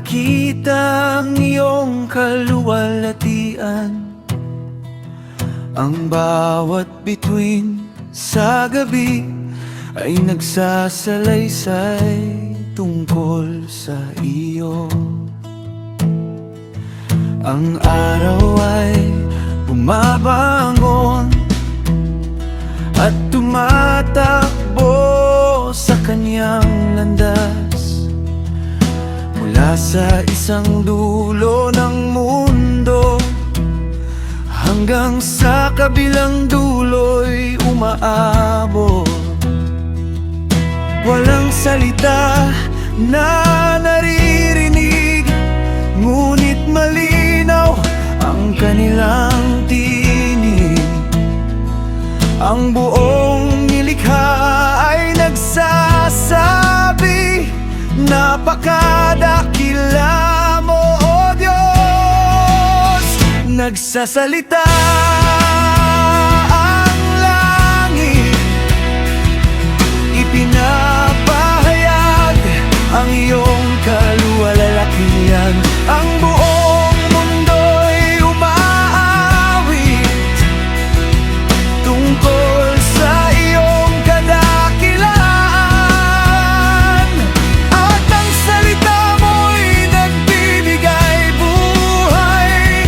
makita ang iyong kaluwalhatian. Ang bawat bituin sa gabi ay nagsasalaysay tungkol sa iyo. Ang araw ay bumabangon at tumatakbo sa kanyang landas, mula sa isang dulo ng mundo hanggang sa kabilang dulo'y umaabot. Walang salita na naririnig, ngunit malinaw ang kanilang tinig. Ang buong nilikha ay nagsasabi, napakadakila mo, O Diyos. Nagsasalita ang langit, ipinapahayag ang iyong kaluwalhatian. Ang buong mundo'y umaawit tungkol sa iyong kadakilaan. At ang salita mo'y nagbibigay buhay,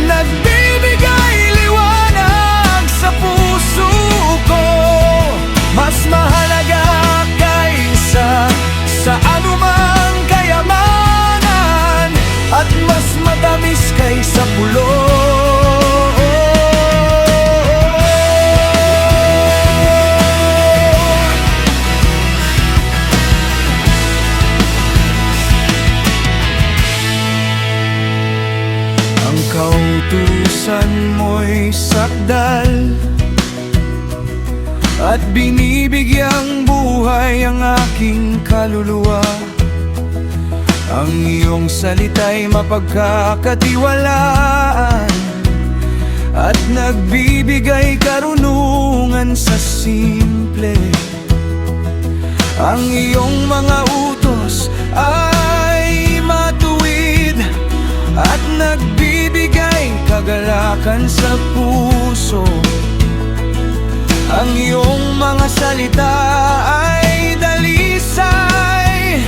nagbibigay liwanag sa puso ko. Mas mahalaga kaysa sa anumang kayamanan, at mas matamis kaysa pulo. Ang kautusan mo'y sakdal at binibigyang buhay ang aking kaluluwa. Ang iyong salita'y mapagkakatiwalaan at nagbibigay karunungan sa simple. Ang iyong mga utos ay matuwid at nagbibigay kagalakan sa puso. Ang iyong mga salita ay dalisay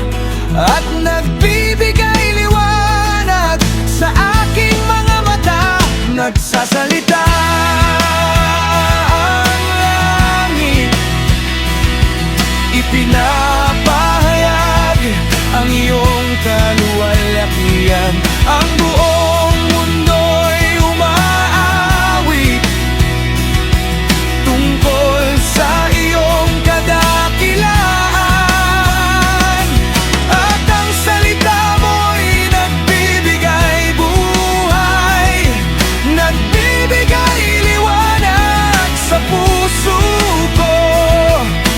at nagbibigay liwanag sa aking mga mata. Nagsasalita ang langit, ipinapahayag ang iyong kaluwalhatian. Ang buong mundo'y umaawit tungkol sa iyong kadakilaan. At ang salita mo'y nagbibigay buhay, nagbibigay liwanag sa puso ko.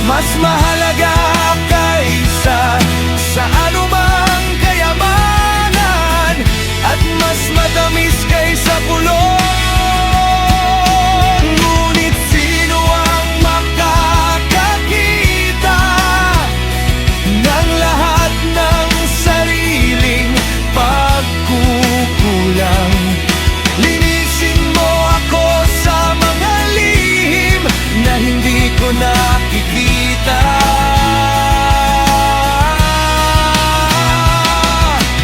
Mas mahalaga kaysa sa anumang kayamanan, at mas matamis kaysa pulo. Ngunit sino ang makakakita ng lahat ng sariling pagkukulang? Linisin mo ako sa mga lihim na hindi ko nakikita.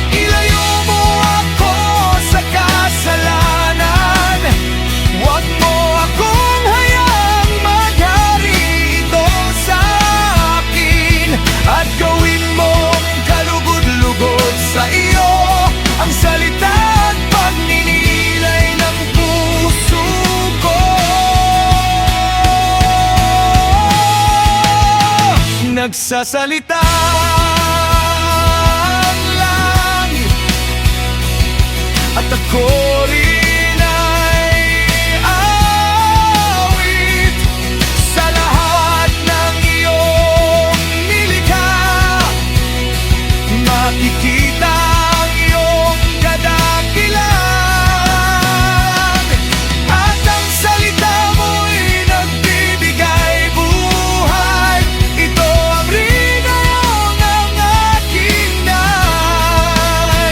Ilayo mo ako sa kasalanan, huwag mo akong hayaang maghari ito sa akin. At gawin mong kalugod-lugod sa iyo ang salita at pagninilay ng puso ko. Nagsasalita ang langit, at ako rin ay awit sa lahat ng iyong nilikha. Makikita ang iyong kadakilan, at ang salita mo'y nagbibigay buhay. Ito ang rin ng aking daan.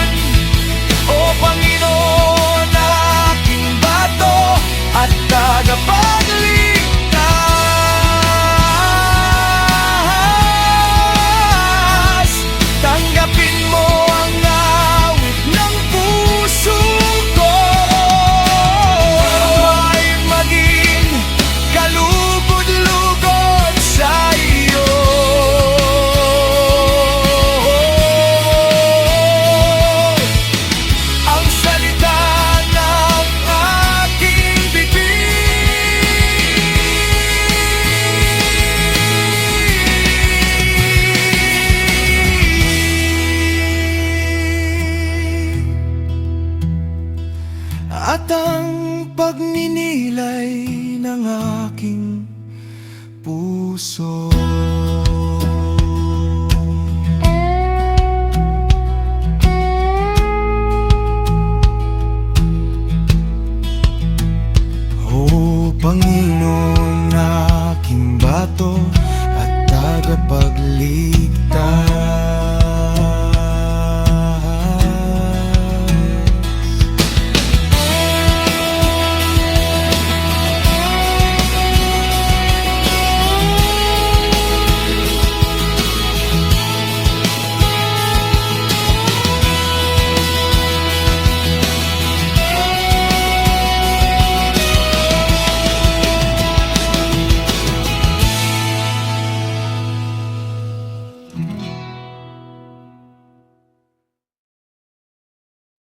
at ang pagninilay ng aking puso.